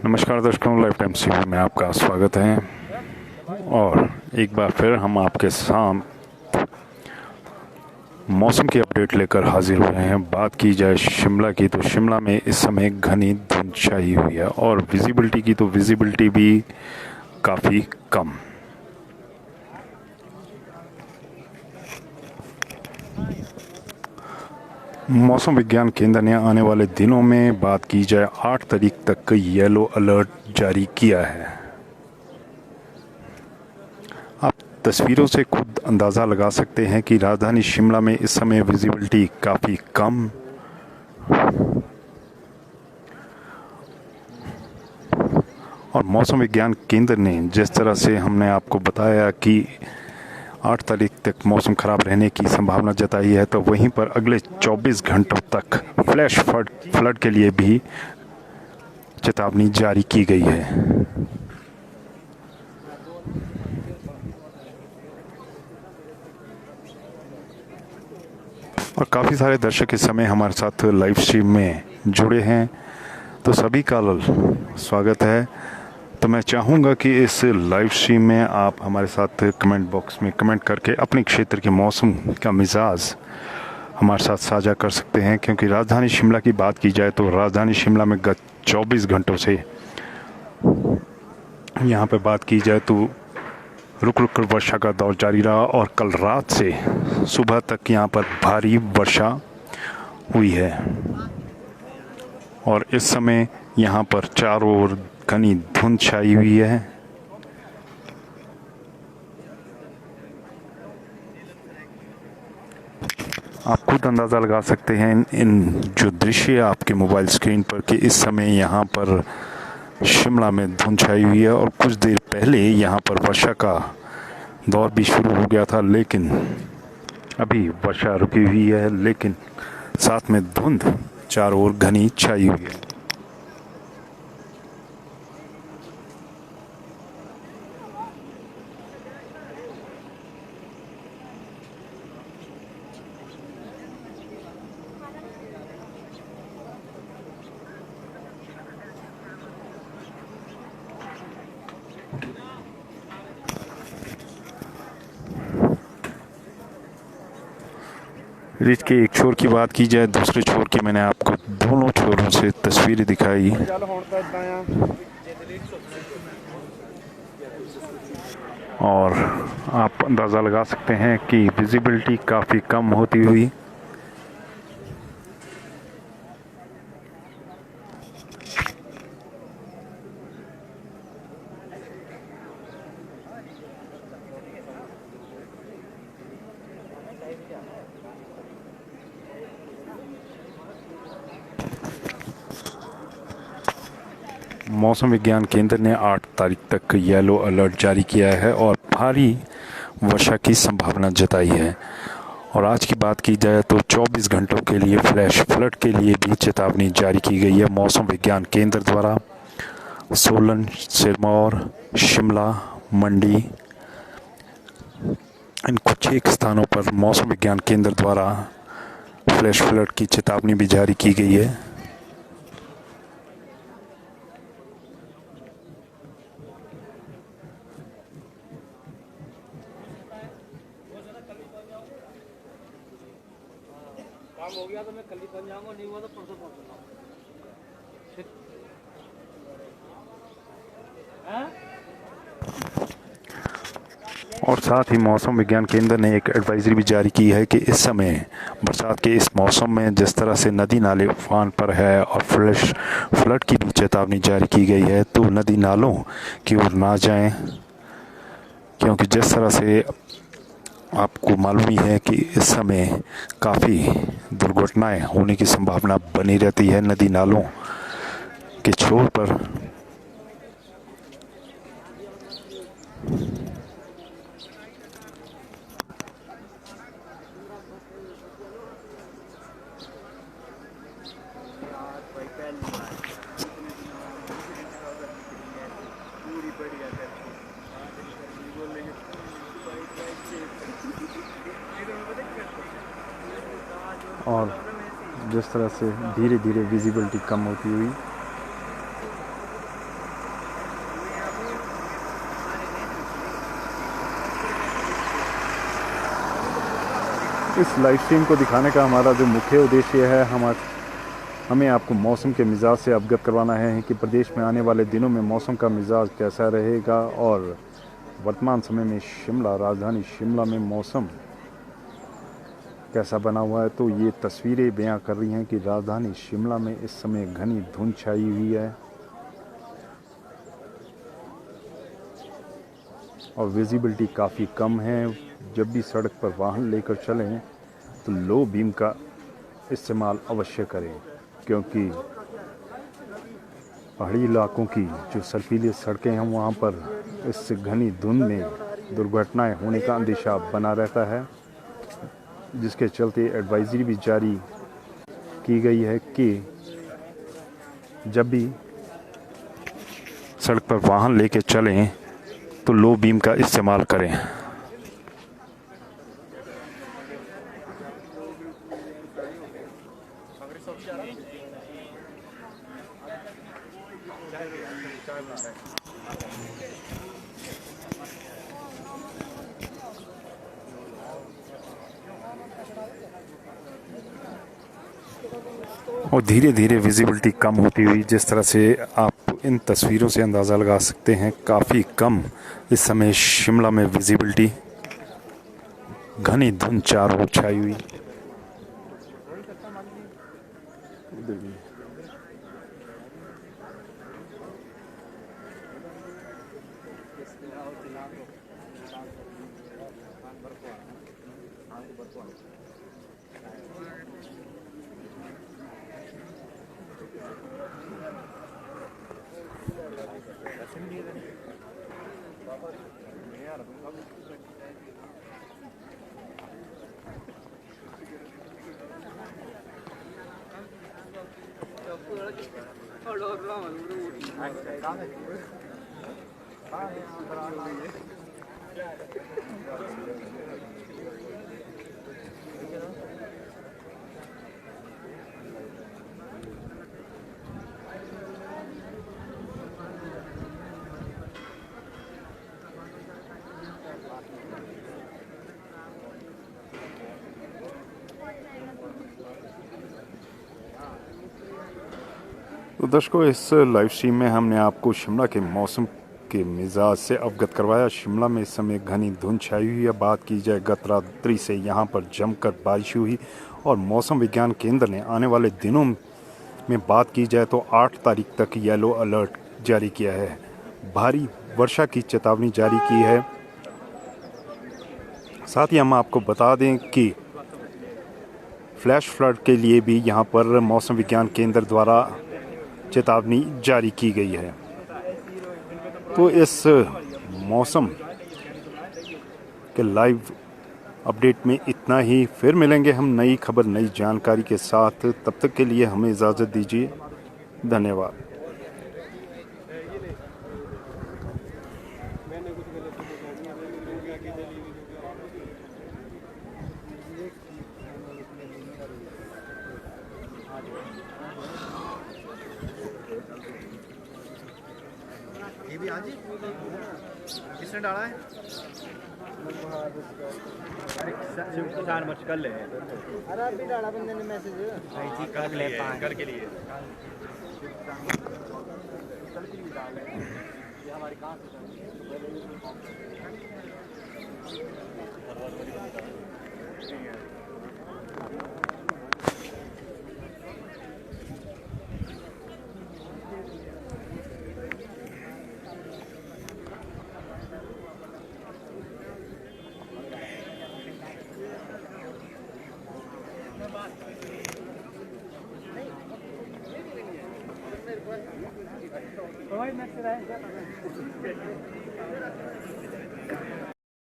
नमस्कार दर्शकों, life time CV में आपका स्वागत है। और एक बार फिर हम आपके साथ मौसम की अपडेट लेकर हाजिर हुए हैं। बात की जाए शिमला की, तो शिमला में इस समय घनी धुंध छाई हुई है और विजिबिलिटी की तो विजिबिलिटी भी काफ़ी कम। मौसम विज्ञान केंद्र ने आने वाले दिनों में बात की जाए 8 तारीख तक येलो अलर्ट जारी किया है। आप तस्वीरों से खुद अंदाज़ा लगा सकते हैं कि राजधानी शिमला में इस समय विजिबिलिटी काफ़ी कम और मौसम विज्ञान केंद्र ने जिस तरह से हमने आपको बताया कि 8 तारीख तक मौसम ख़राब रहने की संभावना जताई है, तो वहीं पर अगले 24 घंटों तक फ्लैश फ्लड के लिए भी चेतावनी जारी की गई है। और काफ़ी सारे दर्शक इस समय हमारे साथ लाइव स्ट्रीम में जुड़े हैं, तो सभी का स्वागत है। तो मैं चाहूँगा कि इस लाइव स्ट्रीम में आप हमारे साथ कमेंट बॉक्स में कमेंट करके अपने क्षेत्र के मौसम का मिजाज हमारे साथ साझा कर सकते हैं, क्योंकि राजधानी शिमला की बात की जाए तो राजधानी शिमला में गत 24 घंटों से यहाँ पे बात की जाए तो रुक रुक कर वर्षा का दौर जारी रहा और कल रात से सुबह तक यहाँ पर भारी वर्षा हुई है। और इस समय यहाँ पर चारों ओर घनी धुंध छाई हुई है। आप खुद अंदाज़ा लगा सकते हैं इन जो दृश्य आपके मोबाइल स्क्रीन पर कि इस समय यहाँ पर शिमला में धुंध छाई हुई है और कुछ देर पहले यहाँ पर वर्षा का दौर भी शुरू हो गया था, लेकिन अभी वर्षा रुकी हुई है, लेकिन साथ में धुंध चारों ओर घनी छाई हुई है। रिच के एक छोर की बात की जाए, दूसरे छोर की मैंने आपको दोनों छोरों से तस्वीरें दिखाई और आप अंदाज़ा लगा सकते हैं कि विजिबिलिटी काफ़ी कम होती हुई। मौसम विज्ञान केंद्र ने 8 तारीख तक येलो अलर्ट जारी किया है और भारी वर्षा की संभावना जताई है। और आज की बात की जाए तो 24 घंटों के लिए फ्लैश फ्लड के लिए भी चेतावनी जारी की गई है मौसम विज्ञान केंद्र द्वारा। सोलन, सिरमौर, शिमला, मंडी, इन कुछ एक स्थानों पर मौसम विज्ञान केंद्र द्वारा फ्लैश फ्लड की चेतावनी भी जारी की गई है। काम हो गया तो मैं कल ही पहुंच जाऊंगा, नहीं हुआ तो परसों पहुंचूंगा। और साथ ही मौसम विज्ञान केंद्र ने एक एडवाइजरी भी जारी की है कि इस समय बरसात के इस मौसम में जिस तरह से नदी नाले उफान पर है और फ्लैश फ्लड की भी चेतावनी जारी की गई है, तो नदी नालों की ओर ना जाएं, क्योंकि जिस तरह से आपको मालूम ही है कि इस समय काफ़ी दुर्घटनाएं होने की संभावना बनी रहती है नदी नालों के छोर पर। और जिस तरह से धीरे धीरे विजिबिलिटी कम होती हुई इस लाइव स्ट्रीम को दिखाने का हमारा जो मुख्य उद्देश्य है, हमें आपको मौसम के मिजाज से अवगत करवाना है कि प्रदेश में आने वाले दिनों में मौसम का मिजाज कैसा रहेगा और वर्तमान समय में राजधानी शिमला में मौसम कैसा बना हुआ है। तो ये तस्वीरें बयां कर रही हैं कि राजधानी शिमला में इस समय घनी धुंध छाई हुई है और विजिबिलिटी काफ़ी कम है। जब भी सड़क पर वाहन लेकर चलें तो लो बीम का इस्तेमाल अवश्य करें, क्योंकि पहाड़ी इलाकों की जो सर्पीली सड़कें हैं वहाँ पर इस घनी धुंध में दुर्घटनाएं होने का अंदेशा बना रहता है, जिसके चलते एडवाइजरी भी जारी की गई है कि जब भी सड़क पर वाहन लेकर चलें तो लो बीम का इस्तेमाल करें। और धीरे धीरे विजिबिलिटी कम होती हुई, जिस तरह से आप इन तस्वीरों से अंदाज़ा लगा सकते हैं, काफ़ी कम इस समय शिमला में विजिबिलिटी, घनी धुंध चारों ओर छाई हुई। तो दर्शकों, इस लाइव स्ट्रीम में हमने आपको शिमला के मौसम के मिजाज से अवगत करवाया। शिमला में इस समय घनी धुंध छाई हुई है। बात की जाए गत रात्रि से यहाँ पर जमकर बारिश हुई और मौसम विज्ञान केंद्र ने आने वाले दिनों में बात की जाए तो 8 तारीख तक येलो अलर्ट जारी किया है। भारी वर्षा की चेतावनी जारी की है। साथ ही हम आपको बता दें कि फ्लैश फ्लड के लिए भी यहाँ पर मौसम विज्ञान केंद्र द्वारा चेतावनी जारी की गई है। तो इस मौसम के लाइव अपडेट में इतना ही। फिर मिलेंगे हम नई खबर, नई जानकारी के साथ। तब तक के लिए हमें इजाज़त दीजिए। धन्यवाद। ये भी आज किसने डाला है? अरे मच कर ले। अरे अभी डाला बंदे ने मैसेज। कर के लिए ये हमारी कहाँ से